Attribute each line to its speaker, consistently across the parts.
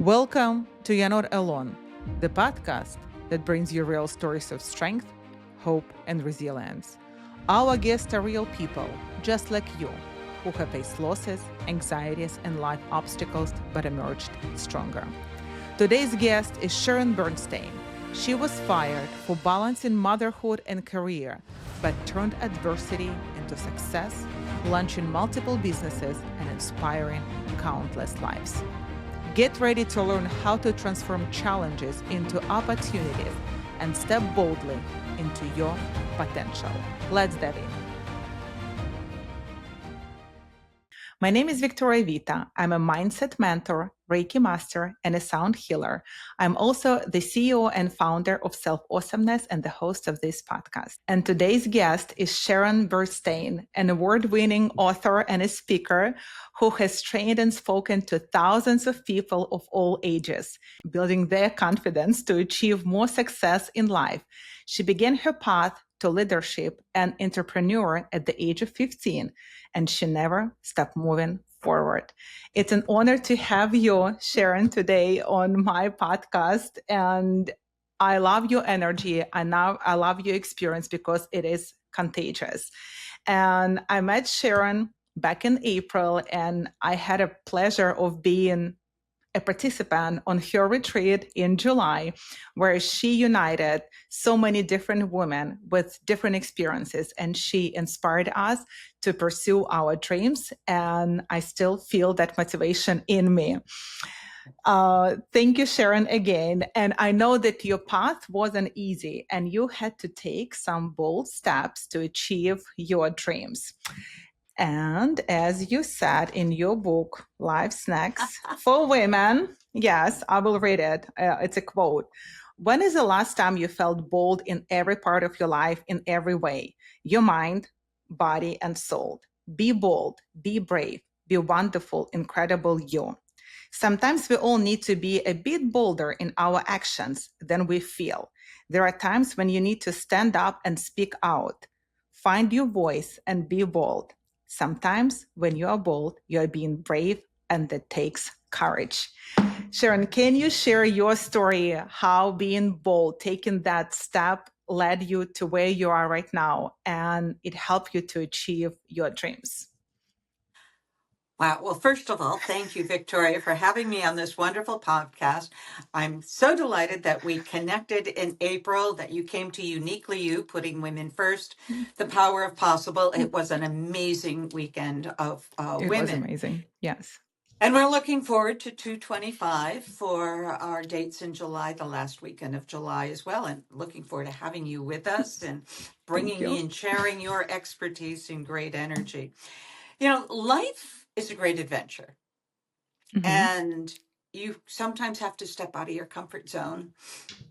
Speaker 1: Welcome to You're Not Alone, the podcast that brings you real stories of strength, hope, and resilience. Our guests are real people, just like you, who have faced losses, anxieties, and life obstacles, but emerged stronger. Today's guest is Sharon Burstein. She was fired for balancing motherhood and career, but turned adversity into success, launching multiple businesses and inspiring countless lives. Get ready to learn how to transform challenges into opportunities and step boldly into your potential. Let's dive in. My name is Victoria Vita. I'm a mindset mentor, Reiki master, and a sound healer. I'm also the CEO and founder of Self Awesomeness and the host of this podcast. And today's guest is Sharon Burstein, an award-winning author and a speaker who has trained and spoken to thousands of people of all ages, building their confidence to achieve more success in life. She began her path to leadership and entrepreneur at the age of 15, and she never stopped moving forward. It's an honor to have you, Sharon, today on my podcast. And I love your energy. I love your experience because it is contagious. And I met Sharon back in April, and I had a pleasure of being a participant on her retreat in July, where she united so many different women with different experiences, and she inspired us to pursue our dreams. And I still feel that motivation in me. Thank you, Sharon, again. And I know that your path wasn't easy, and you had to take some bold steps to achieve your dreams. And as you said in your book, Life Snacks for Women, yes, I will read it. It's a quote. When is the last time you felt bold in every part of your life, in every way? Your mind, body, and soul. Be bold, be brave, be wonderful, incredible you. Sometimes we all need to be a bit bolder in our actions than we feel. There are times when you need to stand up and speak out. Find your voice and be bold. Sometimes when you are bold, you are being brave, and that takes courage. Sharon, can you share your story, how being bold, taking that step led you to where you are right now, and it helped you to achieve your dreams?
Speaker 2: Wow. Well, first of all, thank you, Victoria, for having me on this wonderful podcast. I'm so delighted that we connected in April, that you came to Uniquely You, putting women first, the power of possible. It was an amazing weekend of
Speaker 1: It
Speaker 2: women.
Speaker 1: was amazing. Yes.
Speaker 2: And we're looking forward to 225 for our dates in July, the last weekend of July as well. And looking forward to having you with us and bringing
Speaker 1: you.
Speaker 2: and sharing your expertise and great energy. You know, life is a great adventure.
Speaker 1: Mhm.
Speaker 2: And you sometimes have to step out of your comfort zone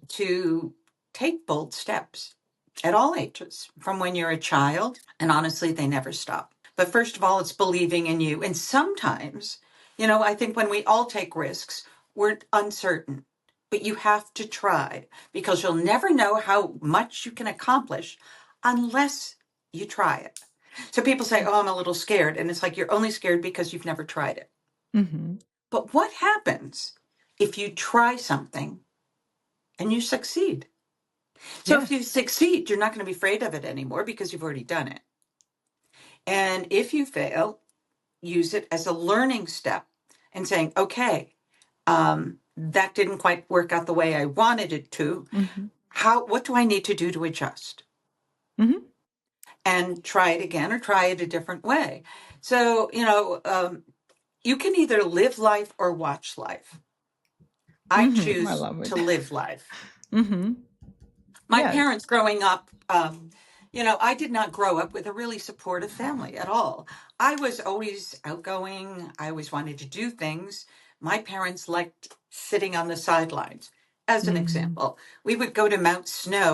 Speaker 2: to take bold steps at all ages, from when you're a child. And honestly, they never stop. But first of all, it's believing in you. And sometimes, I think when we all take risks, we're uncertain. But you have to try, because you'll never know how much you can accomplish unless you try it. So people say, oh, I'm a little scared. And it's like, you're only scared because you've never tried it.
Speaker 1: Mm-hmm.
Speaker 2: But what happens if you try something and you succeed? So if you succeed, you're not going to be afraid of it anymore because you've already done it. And if you fail, use it as a learning step and saying, okay, that didn't quite work out the way I wanted it to.
Speaker 1: Mm-hmm.
Speaker 2: What do I need to do to adjust?
Speaker 1: Mm-hmm.
Speaker 2: And try it again or try it a different way. So, you can either live life or watch life. I choose to live life.
Speaker 1: Mm-hmm.
Speaker 2: My parents growing up, I did not grow up with a really supportive family at all. I was always outgoing. I always wanted to do things. My parents liked sitting on the sidelines. As an example, we would go to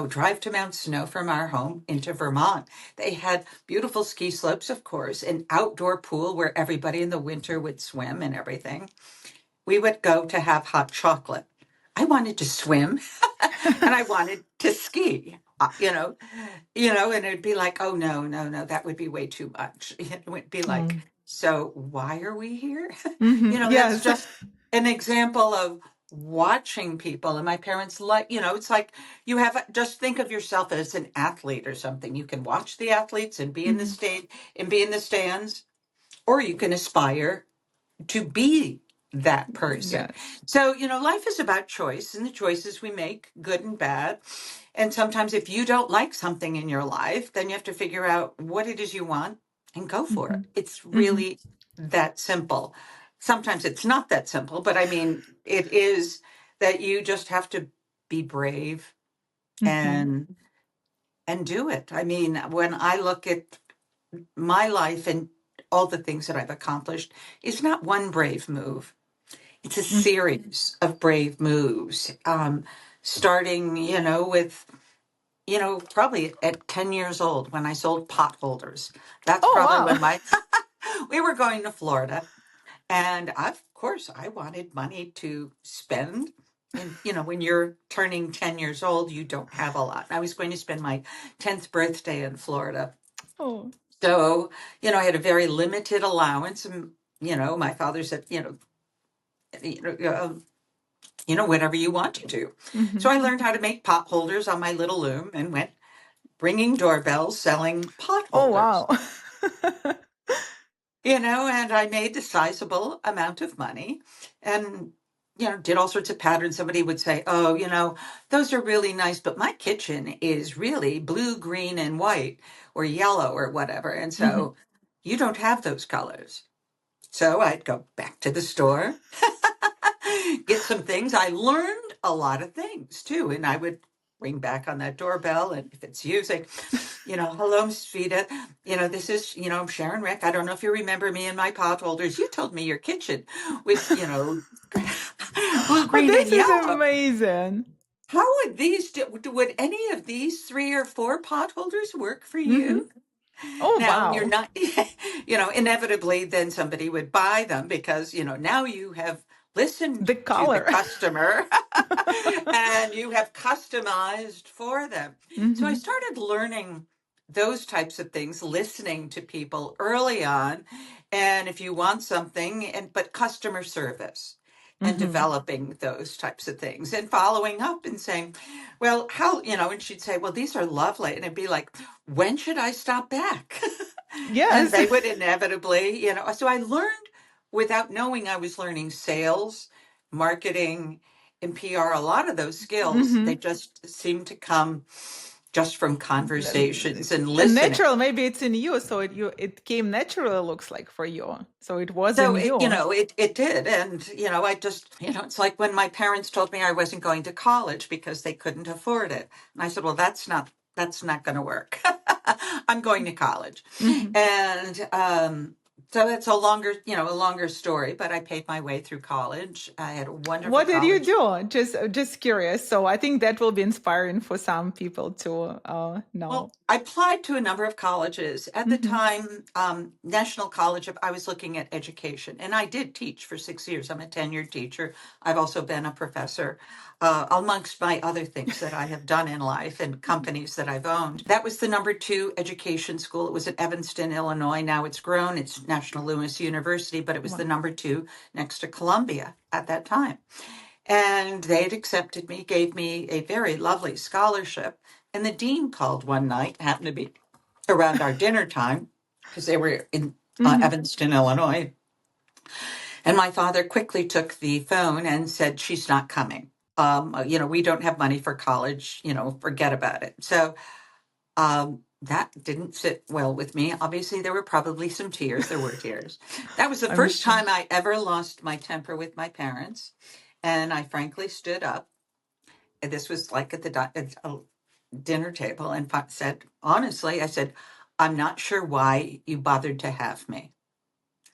Speaker 2: drive to Mount Snow from our home into Vermont. They had beautiful ski slopes, of course, an outdoor pool where everybody in the winter would swim and everything. We would go to have hot chocolate. I wanted to swim and I wanted to ski, and it'd be like, oh, no, that would be way too much. It would be like, so why are we here?
Speaker 1: Mm-hmm.
Speaker 2: That's just an example of watching people. And my parents, like, it's like you have, just think of yourself as an athlete or something. You can watch the athletes and be in the
Speaker 1: Mm-hmm.
Speaker 2: state and be in the stands, or you can aspire to be that person.
Speaker 1: Yes.
Speaker 2: So, life is about choice, and the choices we make, good and bad. And sometimes if you don't like something in your life, then you have to figure out what it is you want and go for
Speaker 1: Mm-hmm.
Speaker 2: it. It's
Speaker 1: Mm-hmm.
Speaker 2: really that simple. Sometimes it's not that simple, but I mean, it is that you just have to be brave
Speaker 1: Mm-hmm.
Speaker 2: and do it. I mean, when I look at my life and all the things that I've accomplished, it's not one brave move. It's a series of brave moves. Starting, with, probably at 10 years old when I sold potholders. That's
Speaker 1: Oh,
Speaker 2: probably
Speaker 1: wow.
Speaker 2: when we were going to Florida. And of course, I wanted money to spend. And, when you're turning 10 years old, you don't have a lot. I was going to spend my 10th birthday in Florida.
Speaker 1: Oh.
Speaker 2: So, I had a very limited allowance. And, my father said, you know, uh, whatever you want to do.
Speaker 1: Mm-hmm.
Speaker 2: So I learned how to make pot holders on my little loom and went ringing doorbells selling pot
Speaker 1: Oh,
Speaker 2: holders.
Speaker 1: wow.
Speaker 2: And I made a sizable amount of money and, did all sorts of patterns. Somebody would say, oh, those are really nice, but my kitchen is really blue, green, and white or yellow or whatever. And
Speaker 1: Mm-hmm.
Speaker 2: so you don't have those colors. So I'd go back to the store, get some things. I learned a lot of things too. And I would ring back on that doorbell. And if it's you, say, hello, Miss Vita. This is, Sharon Rick. I don't know if you remember me and my pot holders. You told me your kitchen was, blue,
Speaker 1: Oh,
Speaker 2: green, and
Speaker 1: this is
Speaker 2: yellow.
Speaker 1: amazing.
Speaker 2: How would would any of these 3 or 4 pot holders work for
Speaker 1: Mm-hmm.
Speaker 2: you?
Speaker 1: Oh,
Speaker 2: Now you're
Speaker 1: wow.
Speaker 2: not, inevitably then somebody would buy them because, now you have listened
Speaker 1: The
Speaker 2: to the
Speaker 1: color.
Speaker 2: customer and you have customized for them. So I
Speaker 1: Mm-hmm.
Speaker 2: started learning those types of things, listening to people early on. And if you want something, but customer service and
Speaker 1: Mm-hmm.
Speaker 2: developing those types of things and following up and saying, well, how, and she'd say, well, these are lovely. And it'd be like, when should I stop back? And
Speaker 1: Yes.
Speaker 2: they would inevitably, so I learned without knowing I was learning sales, marketing, and PR. A lot of those skills,
Speaker 1: Mm-hmm.
Speaker 2: they just seem to come just from conversations and
Speaker 1: And
Speaker 2: listening.
Speaker 1: natural, maybe it's in you, so it came natural, it looks like, for you. So it was
Speaker 2: So
Speaker 1: in you.
Speaker 2: it did. And, I just, it's like when my parents told me I wasn't going to college because they couldn't afford it. And I said, well, that's not going to work. I'm going to college.
Speaker 1: Mm-hmm.
Speaker 2: And, so it's a longer story, but I paid my way through college. I had a wonderful
Speaker 1: What did you
Speaker 2: college.
Speaker 1: do? Just curious. So I think that will be inspiring for some people to know.
Speaker 2: Well, I applied to a number of colleges. At the
Speaker 1: Mm-hmm.
Speaker 2: time, National College I was looking at education, and I did teach for 6 years. I'm a tenured teacher. I've also been a professor, amongst my other things that I have done in life and companies that I've owned. That was the number 2 education school. It was at Evanston, Illinois. Now it's grown. It's National Loomis University, but it was the
Speaker 1: Wow.
Speaker 2: number 2 next to Columbia at that time. And they'd accepted me, gave me a very lovely scholarship. And the dean called one night, happened to be around our dinner time, because they were in
Speaker 1: Mm-hmm.
Speaker 2: Evanston, Illinois. And my father quickly took the phone and said, she's not coming. We don't have money for college, forget about it. So that didn't sit well with me. Obviously, there were probably some tears. There were tears. That was the
Speaker 1: I'm
Speaker 2: first
Speaker 1: sure.
Speaker 2: time I ever lost my temper with my parents. And I frankly stood up. And this was like at a dinner table and said, honestly, I said, I'm not sure why you bothered to have me.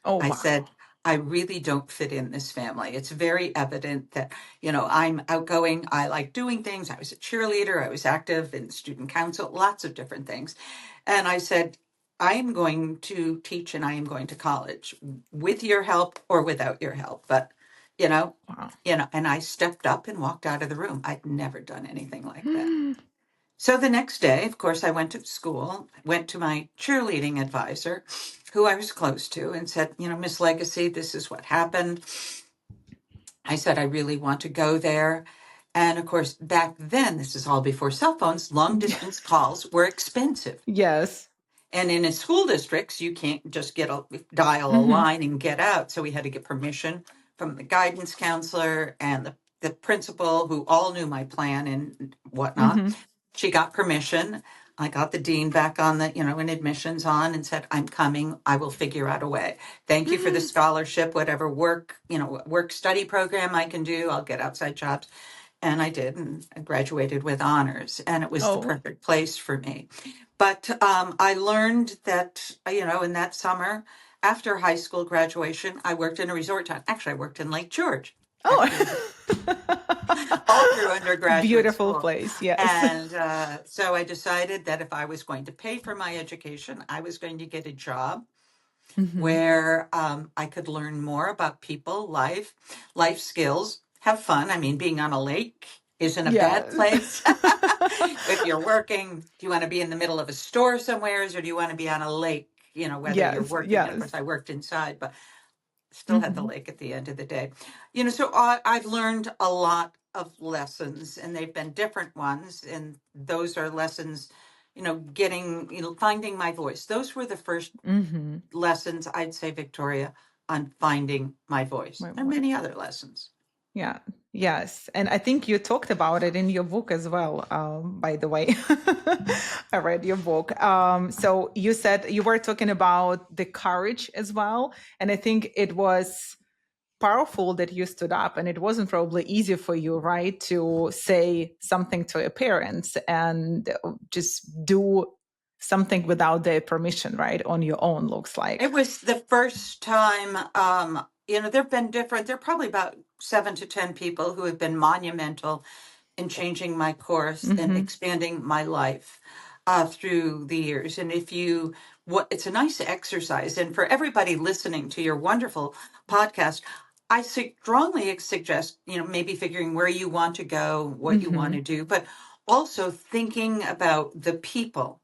Speaker 1: Oh,
Speaker 2: I
Speaker 1: wow.
Speaker 2: said, I really don't fit in this family. It's very evident that, I'm outgoing. I like doing things. I was a cheerleader. I was active in student council, lots of different things. And I said, I am going to teach and I am going to college with your help or without your help. But,
Speaker 1: Wow.
Speaker 2: and I stepped up and walked out of the room. I'd never done anything like that. So the next day, of course, I went to school, went to my cheerleading advisor, who I was close to, and said, Miss Legacy, this is what happened. I said, I really want to go there. And of course, back then, this is all before cell phones, long distance calls were expensive.
Speaker 1: Yes.
Speaker 2: And in a school districts, you can't just dial a
Speaker 1: Mm-hmm.
Speaker 2: line and get out. So we had to get permission from the guidance counselor and the principal, who all knew my plan and whatnot.
Speaker 1: Mm-hmm.
Speaker 2: She got permission. I got the dean back on the, in admissions on and said, I'm coming. I will figure out a way. Thank you for the scholarship, whatever work study program I can do. I'll get outside jobs. And I did, and I graduated with honors, and it was the
Speaker 1: Oh.
Speaker 2: perfect place for me. But I learned that, in that summer after high school graduation, I worked in a resort town. Actually, I worked in Lake George,
Speaker 1: Oh.
Speaker 2: all through undergraduate
Speaker 1: Beautiful
Speaker 2: school.
Speaker 1: place. Yes.
Speaker 2: And so I decided that if I was going to pay for my education, I was going to get a job
Speaker 1: Mm-hmm.
Speaker 2: where I could learn more about people, life skills, have fun. I mean, being on a lake isn't a bad
Speaker 1: Yes.
Speaker 2: place. If you're working, do you want to be in the middle of a store somewheres, or do you want to be on a lake? Whether you're
Speaker 1: Yes.
Speaker 2: working, and of course
Speaker 1: Yes.
Speaker 2: I worked inside, but still had the
Speaker 1: Mm-hmm.
Speaker 2: lake at the end of the day. So I've learned a lot of lessons, and they've been different ones. And those are lessons, finding my voice. Those were the first
Speaker 1: Mm-hmm.
Speaker 2: lessons, I'd say, Victoria, on finding my voice.
Speaker 1: My
Speaker 2: There are
Speaker 1: voice.
Speaker 2: many other lessons.
Speaker 1: Yeah. Yes. And I think you talked about it in your book as well, by the way. I read your book. So you said you were talking about the courage as well. And I think it was powerful that you stood up, and it wasn't probably easy for you, right, to say something to your parents and just do something without their permission, right, on your own, looks like.
Speaker 2: It was the first time, there are probably about 7 to 10 people who have been monumental in changing my course and
Speaker 1: Mm-hmm.
Speaker 2: expanding my life through the years. And it's a nice exercise. And for everybody listening to your wonderful podcast, I strongly suggest, maybe figuring where you want to go, what you want
Speaker 1: Mm-hmm.
Speaker 2: to do, but also thinking about the people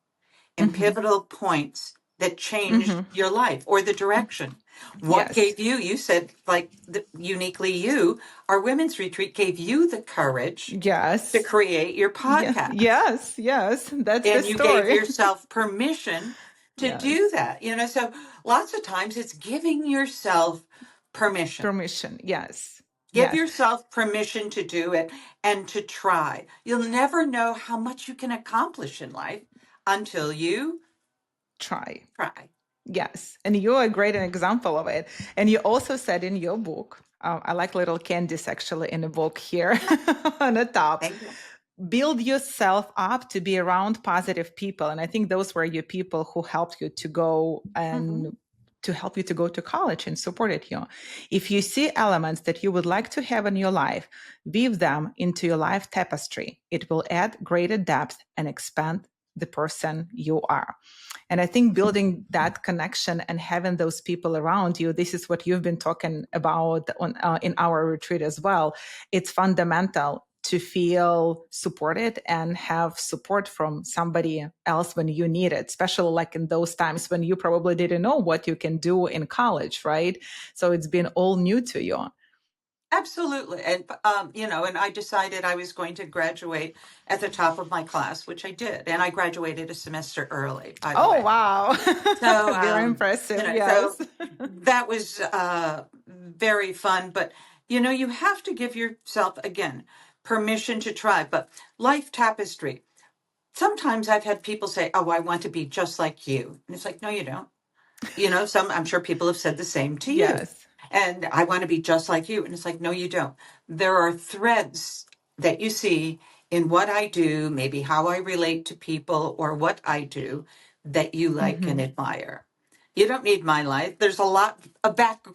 Speaker 2: and
Speaker 1: Mm-hmm.
Speaker 2: pivotal points that changed
Speaker 1: Mm-hmm.
Speaker 2: your life or the direction. What
Speaker 1: Yes.
Speaker 2: gave you said, like, uniquely our women's retreat gave you the courage to
Speaker 1: Yes.
Speaker 2: create your
Speaker 1: Yeah.
Speaker 2: podcast.
Speaker 1: Yes. Yes. That's the
Speaker 2: And you gave
Speaker 1: story.
Speaker 2: yourself permission to do
Speaker 1: Yes.
Speaker 2: that. So lots of times it's giving yourself permission.
Speaker 1: Permission. Yes.
Speaker 2: Give
Speaker 1: Yes.
Speaker 2: yourself permission to do it and to try. You'll never know how much you can accomplish in life until you
Speaker 1: Try.
Speaker 2: try.
Speaker 1: Yes. And you're a great example of it. And you also said in your book, I like little candies actually in the book here on the top.
Speaker 2: Thank you.
Speaker 1: Build yourself up to be around positive people. And I think those were your people who helped you to go
Speaker 2: Mhm.
Speaker 1: and to help you to go to college and supported you. If you see elements that you would like to have in your life, weave them into your life tapestry. It will add greater depth and expand the person you are. And I think building that connection and having those people around you, this is what you've been talking about in our retreat as well. It's fundamental to feel supported and have support from somebody else when you need it, especially like in those times when you probably didn't know what you can do in college, right? So it's been all new to you.
Speaker 2: Absolutely. And, and I decided I was going to graduate at the top of my class, which I did. And I graduated a semester early, by the
Speaker 1: Oh,
Speaker 2: way.
Speaker 1: wow.
Speaker 2: So,
Speaker 1: Very impressive.
Speaker 2: so
Speaker 1: Yes.
Speaker 2: that was very fun. But, you have to give yourself, again, permission to try. But life tapestry. Sometimes I've had people say, oh, I want to be just like you. And it's like, no, you don't. I'm sure people have said the same to you.
Speaker 1: Yes.
Speaker 2: And I want to be just like you. And it's like, no, you don't. There are threads that you see in what I do, maybe how I relate to people or what I do that you like and
Speaker 1: Mm-hmm.
Speaker 2: admire. You don't need my life. There's a lot of back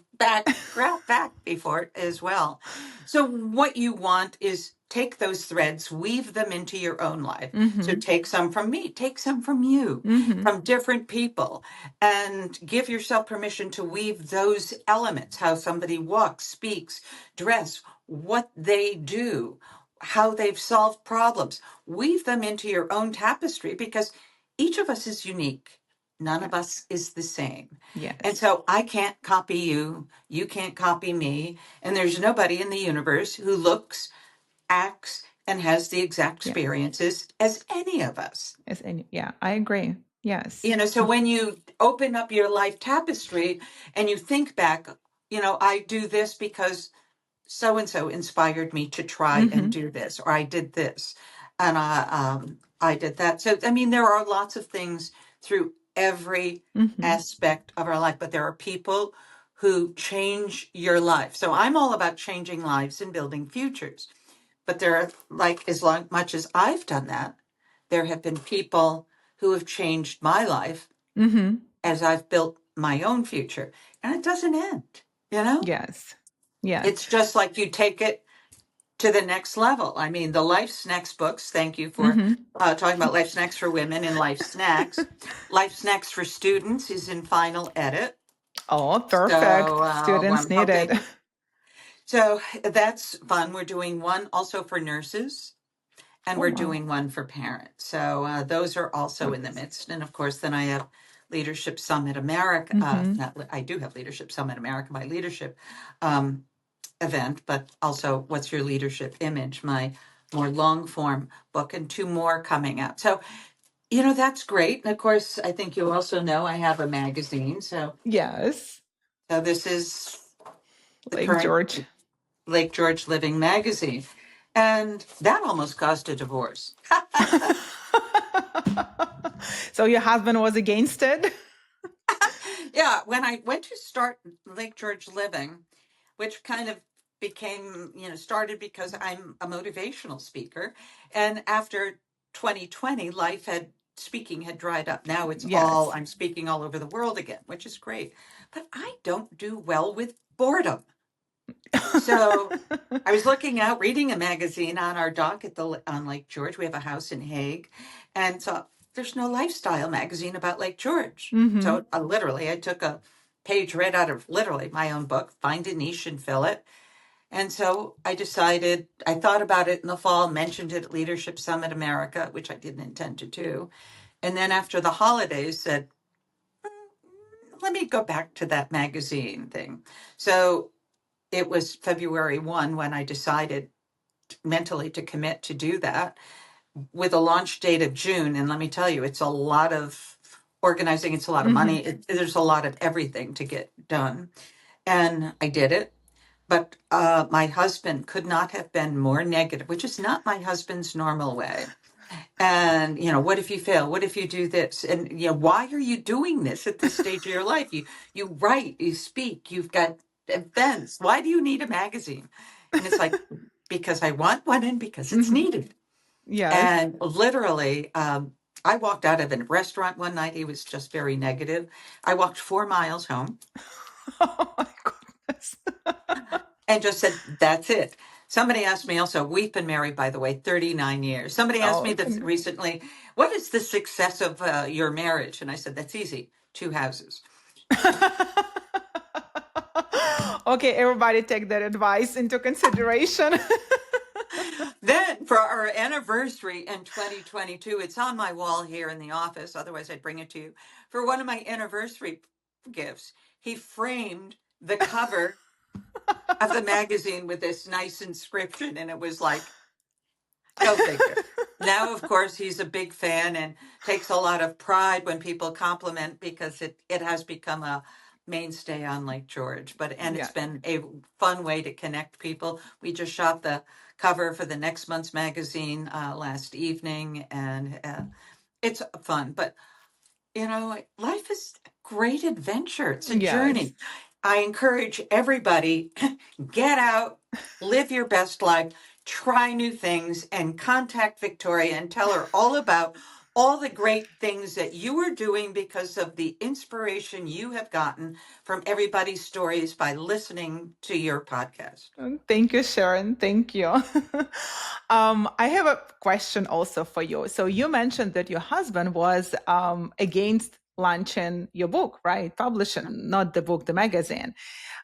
Speaker 2: before it as well. So what you want is take those threads, weave them into your own life. So
Speaker 1: Mm-hmm.
Speaker 2: take some from me, take some from you,
Speaker 1: Mm-hmm.
Speaker 2: from different people, and give yourself permission to weave those elements, how somebody walks, speaks, dress, what they do, how they've solved problems. Weave them into your own tapestry because each of us is unique. None of us is the same. And
Speaker 1: Yes.
Speaker 2: so I can't copy you. You can't copy me. And there's nobody in the universe who looks, acts, and has the exact
Speaker 1: Yeah.
Speaker 2: experiences as any of us.
Speaker 1: As any, yeah, I agree. Yes.
Speaker 2: So when you open up your life tapestry and you think back, I do this because so and so inspired me to try and
Speaker 1: Mm-hmm.
Speaker 2: do this, or I did this, and I did that. So I mean, there are lots of things through every
Speaker 1: Mm-hmm.
Speaker 2: aspect of our life, but there are people who change your life. So I'm all about changing lives and building futures. But there are, like, much as I've done that, there have been people who have changed my life
Speaker 1: Mm-hmm.
Speaker 2: as I've built my own future, and it doesn't end.
Speaker 1: Yes. Yes.
Speaker 2: It's just like you take it to the next level. I mean, the Life Snacks books, thank you for
Speaker 1: Mm-hmm.
Speaker 2: talking about Life Snacks for Women and Life Snacks. Life Snacks for Students is in final edit.
Speaker 1: Oh,
Speaker 2: So
Speaker 1: perfect. Students
Speaker 2: I'm
Speaker 1: needed.
Speaker 2: hoping. So that's fun. We're doing one also for nurses, and
Speaker 1: Oh,
Speaker 2: we're
Speaker 1: wow.
Speaker 2: doing one for parents. So those are also in the
Speaker 1: Nice.
Speaker 2: midst. And of course, then I have Leadership Summit America.
Speaker 1: Mm-hmm.
Speaker 2: I do have Leadership Summit America, my leadership event, but also What's Your Leadership Image, my more long form book, and two more coming out. So, that's great. And of course, I think you also know I have a magazine. So
Speaker 1: Yes.
Speaker 2: this is the
Speaker 1: Lake
Speaker 2: current
Speaker 1: George.
Speaker 2: Lake George Living magazine. And that almost caused a divorce.
Speaker 1: So your husband was against it?
Speaker 2: Yeah, when I went to start Lake George Living, which kind of became, started because I'm a motivational speaker. And after 2020, speaking had dried up. Now
Speaker 1: Yes.
Speaker 2: I'm speaking all over the world again, which is great. But I don't do well with boredom. So I was looking out, reading a magazine on our dock on Lake George. We have a house in Hague. And so there's no lifestyle magazine about Lake George.
Speaker 1: Mm-hmm.
Speaker 2: So I took a page right out of literally my own book, Find a Niche and Fill It. And so I thought about it in the fall, mentioned it at Leadership Summit America, which I didn't intend to do. And then after the holidays said, let me go back to that magazine thing. So it was February 1 when I decided mentally to commit to do that with a launch date of June. And let me tell you, it's a lot of organizing. It's a lot of
Speaker 1: Mm-hmm.
Speaker 2: money. There's a lot of everything to get done. And I did it. But my husband could not have been more negative, which is not my husband's normal way. And, what if you fail? What if you do this? And, why are you doing this at this stage of your life? You write, you speak, you've got events. Why do you need a magazine? And it's like, because I want one and because it's
Speaker 1: Mm-hmm.
Speaker 2: needed.
Speaker 1: Yes.
Speaker 2: And literally, I walked out of a restaurant one night. He was just very negative. I walked 4 miles home.
Speaker 1: Oh my goodness.
Speaker 2: And just said, that's it. Somebody asked me also, we've been married, by the way, 39 years. Somebody asked me
Speaker 1: Oh,
Speaker 2: this recently, what is the success of your marriage? And I said, that's easy, 2 houses.
Speaker 1: Okay, everybody take that advice into consideration.
Speaker 2: Then for our anniversary in 2022, it's on my wall here in the office. Otherwise, I'd bring it to you. For one of my anniversary gifts, he framed the cover of the magazine with this nice inscription. And it was like, go figure. Now, of course, he's a big fan and takes a lot of pride when people compliment because it has become a mainstay on Lake George. And it's
Speaker 1: Yeah.
Speaker 2: been a fun way to connect people. We just shot the cover for the next month's magazine last evening, and it's fun. But life is a great adventure. It's a
Speaker 1: Yes.
Speaker 2: journey. I encourage everybody, get out, live your best life, try new things, and contact Victoria and tell her all about all the great things that you are doing because of the inspiration you have gotten from everybody's stories by listening to your podcast.
Speaker 1: Thank you, Sharon. Thank you. I have a question also for you. So you mentioned that your husband was against launching your book, right? Publishing, not the book, the magazine.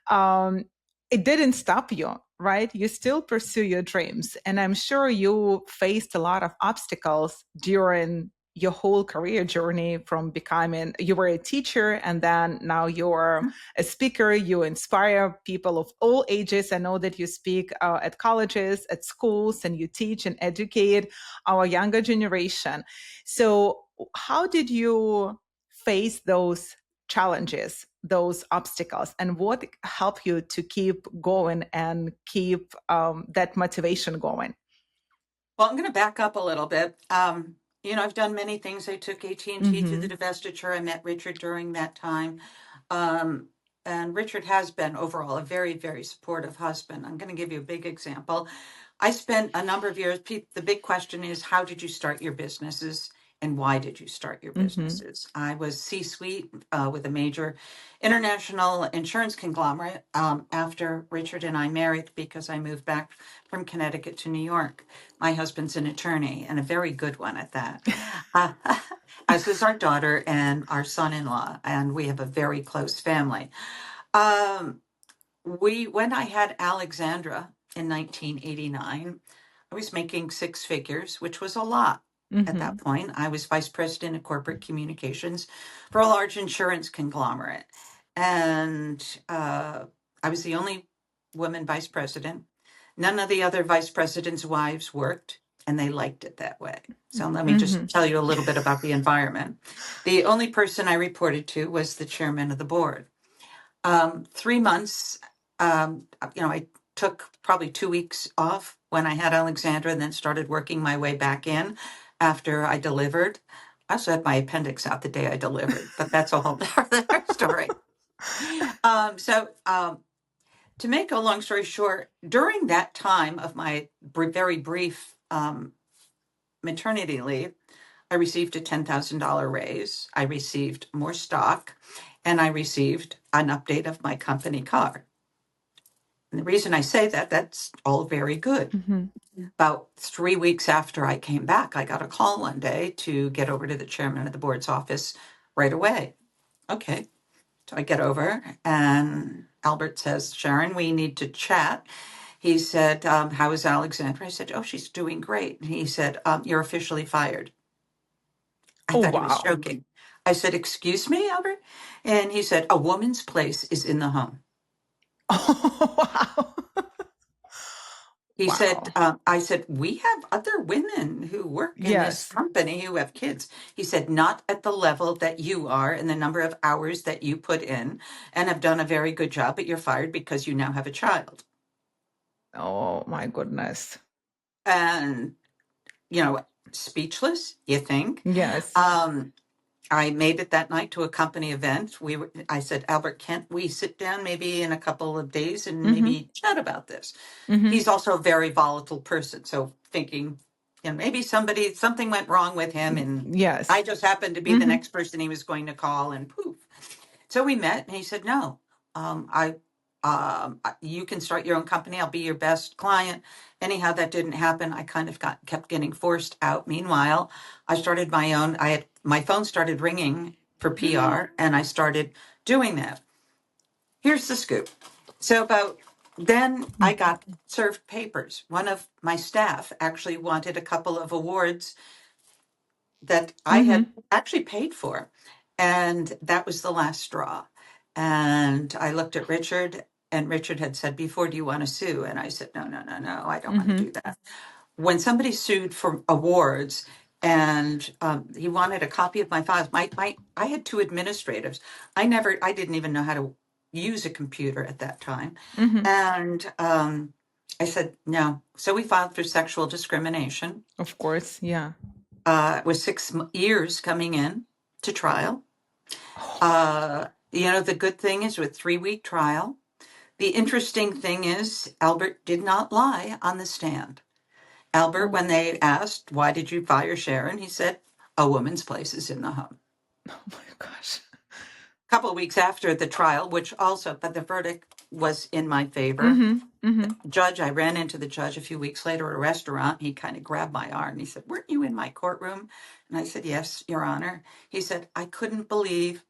Speaker 1: Um, it didn't stop you, right? You still pursue your dreams. And I'm sure you faced a lot of obstacles during your whole career journey from becoming, you were a teacher and then now you're a speaker. You inspire people of all ages. I know that you speak at colleges, at schools, and you teach and educate our younger generation. So how did you face those challenges, those obstacles, and what helped you to keep going and keep that motivation going?
Speaker 2: Well, I'm going to back up a little bit. I've done many things. I took AT&T through the divestiture. I met Richard during that time. And Richard has been overall a very, very supportive husband. I'm going to give you a big example. I spent a number of years. The big question is, how did you start your businesses and why did you start your businesses? I was C-suite with a major international insurance conglomerate after Richard and I married, because I moved back from Connecticut to New York. My husband's an attorney, and a very good one at that. As is our daughter and our son-in-law, and we have a very close family. When I had Alexandra in 1989, I was making six figures, which was a lot. At that point, I was vice president of corporate communications for a large insurance conglomerate. And I was the only woman vice president. None of the other vice presidents' wives worked, and they liked it that way. So let me just tell you a little bit about the environment. The only person I reported to was the chairman of the board. 3 months, I took probably 2 weeks off when I had Alexandra, and then started working my way back in after I delivered. I also had my appendix out the day I delivered, but that's a whole other story. To make a long story short, during that time of my very brief maternity leave, I received a $10,000 raise. I received more stock, and I received an update of my company car. And the reason I say that, that's all very good. About 3 weeks after I came back, I got a call one day to get over to the chairman of the board's office right away. Okay. So I get over, and Albert says, Sharon, we need to chat. He said, how is Alexandra? I said, oh, she's doing great. And he said, you're officially fired. I thought he was joking. I said, excuse me, Albert? And he said, a woman's place is in the home.
Speaker 1: Oh, wow.
Speaker 2: He said, I said, we have other women who work in this company who have kids. He said, not at the level that you are and the number of hours that you put in and have done a very good job, but you're fired because you now have a child.
Speaker 1: Oh, my goodness.
Speaker 2: And, speechless, you think?
Speaker 1: Yes.
Speaker 2: I made it that night to a company event. I said, Albert, can't we sit down maybe in a couple of days and maybe chat about this? He's also a very volatile person. So thinking, maybe something went wrong with him, and I just happened to be the next person he was going to call, and poof. So we met, and he said, no, you can start your own company. I'll be your best client. Anyhow, that didn't happen. I kind of kept getting forced out. Meanwhile, I started my own. My phone started ringing for PR, and I started doing that. Here's the scoop. So then I got served papers. One of my staff actually wanted a couple of awards that I had actually paid for. And that was the last straw. And I looked at Richard, and Richard had said before, do you want to sue? And I said, no, I don't want to do that. When somebody sued for awards, and he wanted a copy of my files, I had two administratives. I didn't even know how to use a computer at that time. And I said, no. So we filed for sexual discrimination.
Speaker 1: Of course, yeah.
Speaker 2: It was 6 years coming in to trial. The good thing is, with 3-week trial, the interesting thing is Albert did not lie on the stand. Albert, when they asked, why did you fire Sharon? He said, a woman's place is in the home.
Speaker 1: Oh my gosh.
Speaker 2: A couple of weeks after the trial, but the verdict was in my favor. Judge, I ran into the judge a few weeks later at a restaurant. He kind of grabbed my arm and he said, weren't you in my courtroom? And I said, yes, Your Honor. He said, I couldn't believe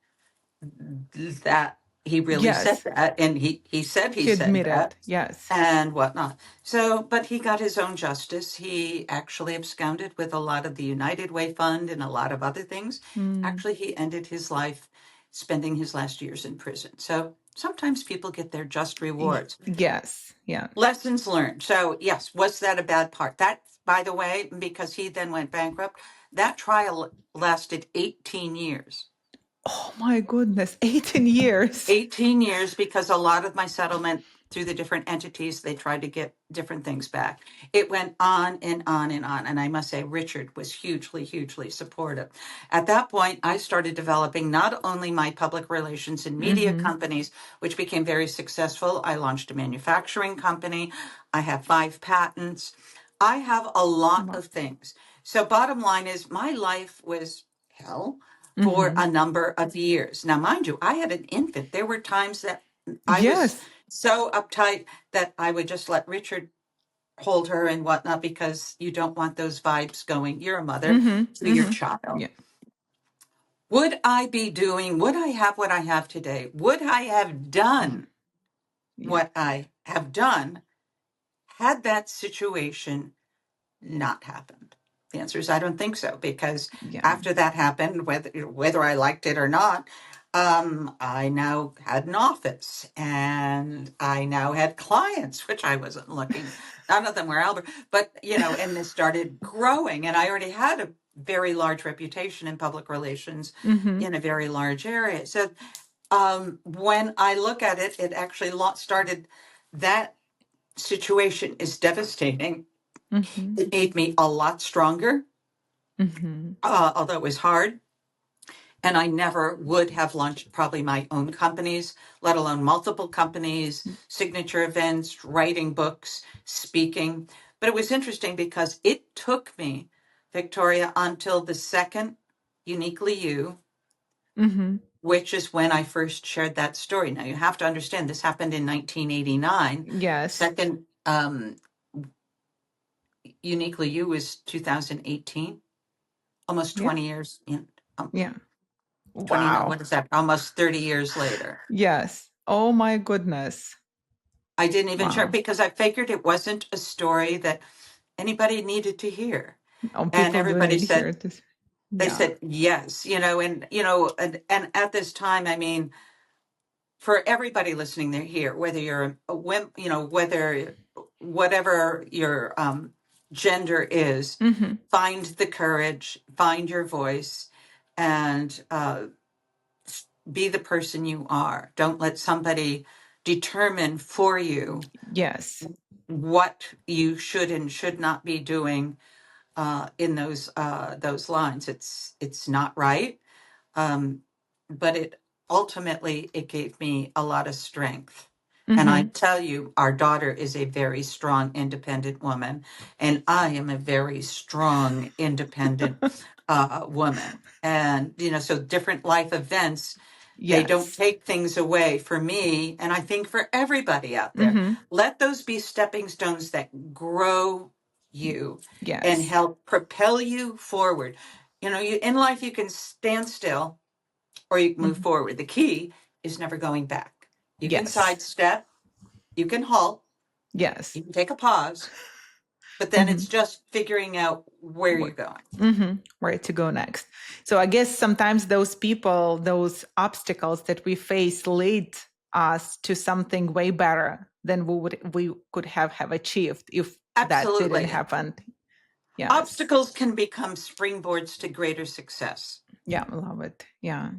Speaker 2: that he really said
Speaker 1: Yes.
Speaker 2: that, and he said
Speaker 1: He
Speaker 2: that
Speaker 1: admitted. Yes.
Speaker 2: and whatnot. So, but he got his own justice. He actually absconded with a lot of the United Way Fund and a lot of other things.
Speaker 1: Mm.
Speaker 2: Actually, he ended his life spending his last years in prison. So sometimes people get their just rewards.
Speaker 1: Yes. Yeah.
Speaker 2: Lessons learned. So, yes, was that a bad part? That, by the way, because he then went bankrupt, that trial lasted 18 years.
Speaker 1: Oh my goodness, 18 years.
Speaker 2: 18 years, because a lot of my settlement through the different entities, they tried to get different things back. It went on and on and on. And I must say, Richard was hugely, hugely supportive. At that point, I started developing not only my public relations and media
Speaker 1: Mm-hmm.
Speaker 2: companies, which became very successful. I launched a manufacturing company. I have 5 patents. I have a lot
Speaker 1: Wow.
Speaker 2: of things. So bottom line is, my life was hell for
Speaker 1: Mm-hmm.
Speaker 2: a number of years. Now, mind you, I had an infant. There were times that I was
Speaker 1: Yes.
Speaker 2: so uptight that I would just let Richard hold her and whatnot, because you don't want those vibes going. You're a mother
Speaker 1: Mm-hmm.
Speaker 2: to your
Speaker 1: Mm-hmm.
Speaker 2: child.
Speaker 1: Yeah.
Speaker 2: Would I have what I have today? Would I have
Speaker 1: Mm.
Speaker 2: done
Speaker 1: Yeah.
Speaker 2: what I have done had that situation not happened? The answer is I don't think so, because
Speaker 1: Yeah.
Speaker 2: after that happened, whether I liked it or not, I now had an office and I now had clients, which I wasn't looking. None of them were Albert, but and this started growing, and I already had a very large reputation in public relations
Speaker 1: Mm-hmm.
Speaker 2: in a very large area. So when I look at it, it actually started. That situation is devastating.
Speaker 1: Mm-hmm.
Speaker 2: It made me a lot stronger,
Speaker 1: Mm-hmm.
Speaker 2: although it was hard. And I never would have launched probably my own companies, let alone multiple companies, signature events, writing books, speaking. But it was interesting because it took me, Victoria, until the second Uniquely You,
Speaker 1: Mm-hmm.
Speaker 2: which is when I first shared that story. Now, you have to understand, this happened in 1989.
Speaker 1: Yes.
Speaker 2: Second Uniquely You was 2018, almost
Speaker 1: Yeah.
Speaker 2: 20 years in.
Speaker 1: Yeah.
Speaker 2: 29,
Speaker 1: Wow.
Speaker 2: what is that? Almost 30 years later.
Speaker 1: Yes. Oh my goodness.
Speaker 2: I didn't even share,
Speaker 1: Wow.
Speaker 2: because I figured it wasn't a story that anybody needed to hear.
Speaker 1: Oh,
Speaker 2: And
Speaker 1: people do
Speaker 2: everybody
Speaker 1: need to hear
Speaker 2: said,
Speaker 1: this.
Speaker 2: they
Speaker 1: Yeah.
Speaker 2: said yes, and at this time, I mean, for everybody listening there here, whether you're a whether whatever your gender is,
Speaker 1: Mm-hmm.
Speaker 2: find the courage, find your voice, and be the person you are. Don't let somebody determine for you
Speaker 1: Yes.
Speaker 2: what you should and should not be doing in those lines. It's not right, but it ultimately it gave me a lot of strength. And I
Speaker 1: Mm-hmm.
Speaker 2: tell you, our daughter is a very strong, independent woman, and I am a very strong, independent woman. And so different life events, they don't
Speaker 1: Yes.
Speaker 2: take things away for me, and I think for everybody out there.
Speaker 1: Mm-hmm.
Speaker 2: Let those be stepping stones that grow you and
Speaker 1: Yes.
Speaker 2: help propel you forward. In life, you can stand still or you can move
Speaker 1: Mm-hmm.
Speaker 2: forward. The key is never going back. You can
Speaker 1: Yes.
Speaker 2: sidestep, you can halt,
Speaker 1: Yes.
Speaker 2: you can take a pause, but then
Speaker 1: Mm-hmm.
Speaker 2: it's just figuring out where you're going.
Speaker 1: Mm-hmm. Where to go next. So I guess sometimes those people, those obstacles that we face lead us to something way better than we could have achieved if that didn't
Speaker 2: Absolutely.
Speaker 1: happen. Yes.
Speaker 2: Obstacles can become springboards to greater success.
Speaker 1: Yeah, I love it. Yeah.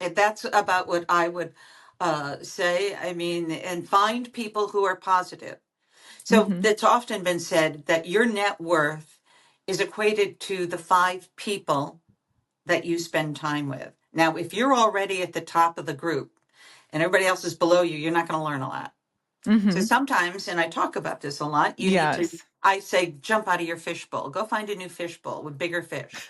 Speaker 2: And that's about what I would say. I mean, and find people who are positive. So
Speaker 1: Mm-hmm.
Speaker 2: it's often been said that your net worth is equated to the 5 people that you spend time with. Now, if you're already at the top of the group and everybody else is below you, you're not going to learn a lot. So
Speaker 1: Mm-hmm.
Speaker 2: sometimes, and I talk about this a lot, you need to,
Speaker 1: Yes.
Speaker 2: I say, jump out of your fishbowl. Go find a new fishbowl with bigger fish.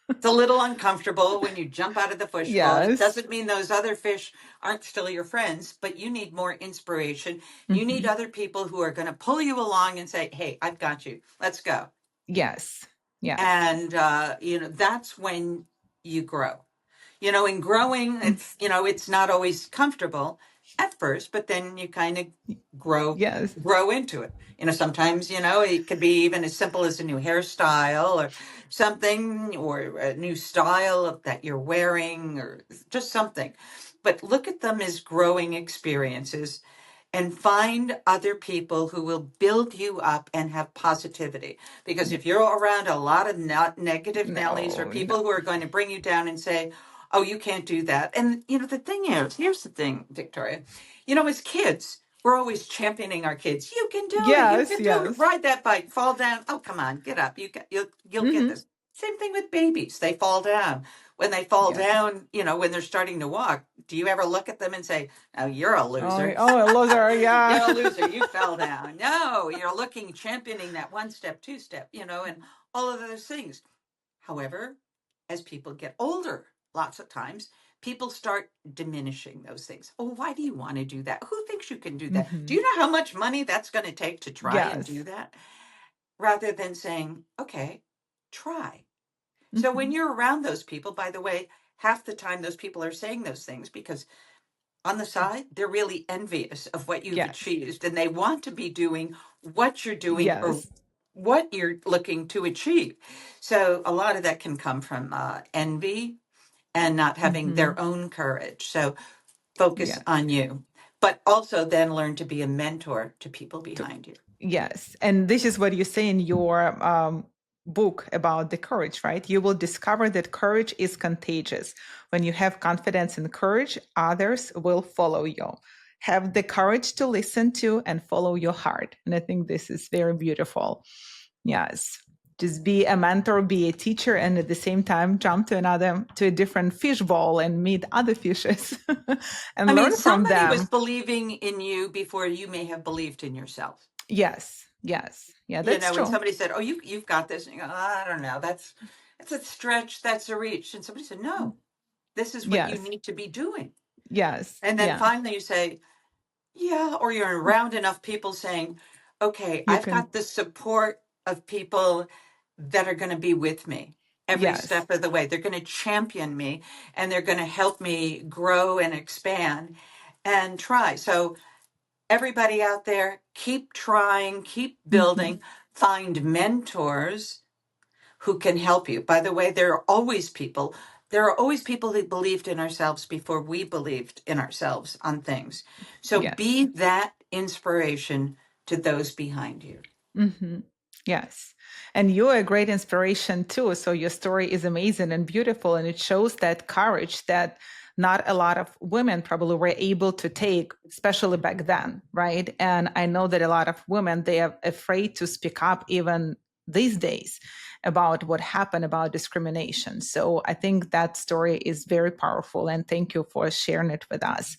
Speaker 2: It's a little uncomfortable when you jump out of the fishbowl. It
Speaker 1: Yes.
Speaker 2: doesn't mean those other fish aren't still your friends, but you need more inspiration. You need
Speaker 1: Mm-hmm.
Speaker 2: other people who are going to pull you along and say, hey, I've got you. Let's go.
Speaker 1: Yes. Yes.
Speaker 2: And, that's when you grow. In growing, it's not always comfortable at first, but then you kind of grow
Speaker 1: Yes.
Speaker 2: grow into it. Sometimes, it could be even as simple as a new hairstyle or something, or a new style that you're wearing, or just something. But look at them as growing experiences, and find other people who will build you up and have positivity. Because if you're around a lot of negative Nellies, or
Speaker 1: No, no.
Speaker 2: people who are going to bring you down and say, oh, you can't do that. And, the thing is, here's the thing, Victoria, as kids, we're always championing our kids. You can do it. You
Speaker 1: Yes,
Speaker 2: can do it.
Speaker 1: yes.
Speaker 2: Ride that bike, fall down. Oh, come on, get up. You'll get
Speaker 1: Mm-hmm.
Speaker 2: this. Same thing with babies. They fall down. When they fall
Speaker 1: Yes.
Speaker 2: down, when they're starting to walk, do you ever look at them and say, oh, you're a
Speaker 1: Oh,
Speaker 2: loser?
Speaker 1: oh, a loser,
Speaker 2: You're
Speaker 1: yeah.
Speaker 2: a loser. You fell down. No, you're looking, championing that one step, two step, and all of those things. However, as people get older, lots of times people start diminishing those things. Oh, why do you want to do that? Who thinks you can do that? Do
Speaker 1: Mm-hmm.
Speaker 2: you know how much money that's going to take to try and
Speaker 1: Yes.
Speaker 2: do that? Rather than saying, okay, try. So when
Speaker 1: Mm-hmm.
Speaker 2: you're around those people, by the way, half the time those people are saying those things because on the side, they're really envious of what you've
Speaker 1: Yes.
Speaker 2: achieved, and they want to be doing what you're doing, or
Speaker 1: Yes.
Speaker 2: what you're looking to achieve. So a lot of that can come from envy and not having
Speaker 1: Mm-hmm.
Speaker 2: their own courage. So focus
Speaker 1: Yes.
Speaker 2: on you, but also then learn to be a mentor to people behind you.
Speaker 1: Yes. And this is what you say in your book about the courage, right? You will discover that courage is contagious. When you have confidence and courage, others will follow you. Have the courage to listen to and follow your heart. And I think this is very beautiful. Yes. Just be a mentor, be a teacher, and at the same time jump to a different fish bowl and meet other fishes
Speaker 2: I
Speaker 1: and
Speaker 2: mean,
Speaker 1: learn from
Speaker 2: somebody was
Speaker 1: them.
Speaker 2: believing in you before you may have believed in yourself.
Speaker 1: Yes. Yes. Yeah, that's
Speaker 2: When
Speaker 1: true.
Speaker 2: somebody said, "Oh, you've got this," and you go, "I don't know, that's a stretch, that's a reach," and somebody said, "No, this is what you
Speaker 1: Yes.
Speaker 2: need to be doing."
Speaker 1: Yes.
Speaker 2: And then
Speaker 1: Yeah.
Speaker 2: finally you say, "Yeah," or you're around enough people saying, "Okay,
Speaker 1: You
Speaker 2: I've
Speaker 1: can.
Speaker 2: got the support of people that are going to be with me every
Speaker 1: Yes.
Speaker 2: step of the way. They're going to champion me, and they're going to help me grow and expand and try." So everybody out there, keep trying, keep
Speaker 1: Hmm.
Speaker 2: building, find mentors who can help you. By the way, there are always people who believed in ourselves before we believed in ourselves on things. So
Speaker 1: Yes.
Speaker 2: be that inspiration to those behind you.
Speaker 1: Hmm. Yes. And you're a great inspiration too. So your story is amazing and beautiful. And it shows that courage that not a lot of women probably were able to take, especially back then. Right. And I know that a lot of women, they are afraid to speak up even these days about what happened about discrimination. So I think that story is very powerful. And thank you for sharing it with us.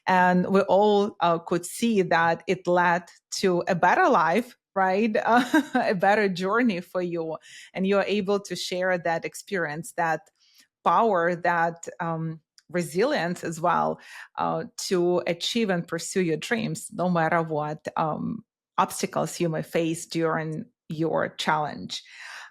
Speaker 1: And we all could see that it led to a better life, right? A better journey for you. And you're able to share that experience, that power, that resilience as well, to achieve and pursue your dreams, no matter what obstacles you may face during your challenge.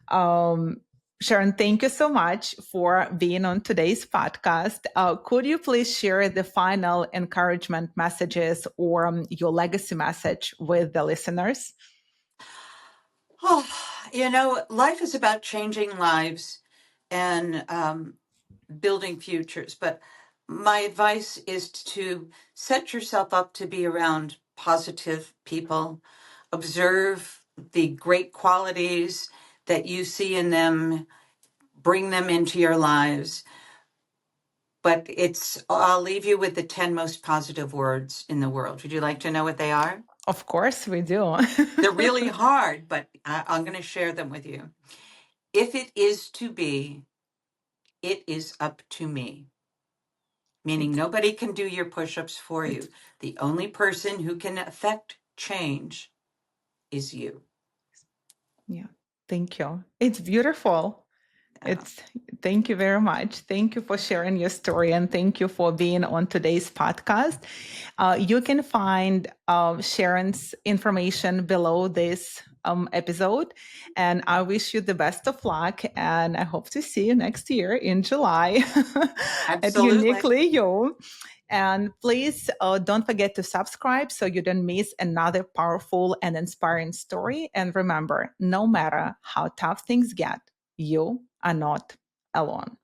Speaker 1: Um, Sharon, thank you so much for being on today's podcast. Could you please share the final encouragement messages or your legacy message with the listeners?
Speaker 2: Oh, life is about changing lives and building futures. But my advice is to set yourself up to be around positive people, observe the great qualities that you see in them, bring them into your lives. But I'll leave you with the 10 most positive words in the world. Would you like to know what they are?
Speaker 1: Of course, we do.
Speaker 2: They're really hard, but I'm going to share them with you. If it is to be, it is up to me. Meaning
Speaker 1: it's
Speaker 2: nobody can do your push-ups for
Speaker 1: it's
Speaker 2: you. The only person who can affect change is you.
Speaker 1: yeah. Thank you. It's beautiful.
Speaker 2: Uh,
Speaker 1: It's Thank you very much. Thank you for sharing your story and thank you for being on today's podcast. You can find Sharon's information below this episode. And I wish you the best of luck. And I hope to see you next year in July at
Speaker 2: Absolutely.
Speaker 1: Uniquely You. And please don't forget to subscribe so you don't miss another powerful and inspiring story. And remember, no matter how tough things get, you are not alone.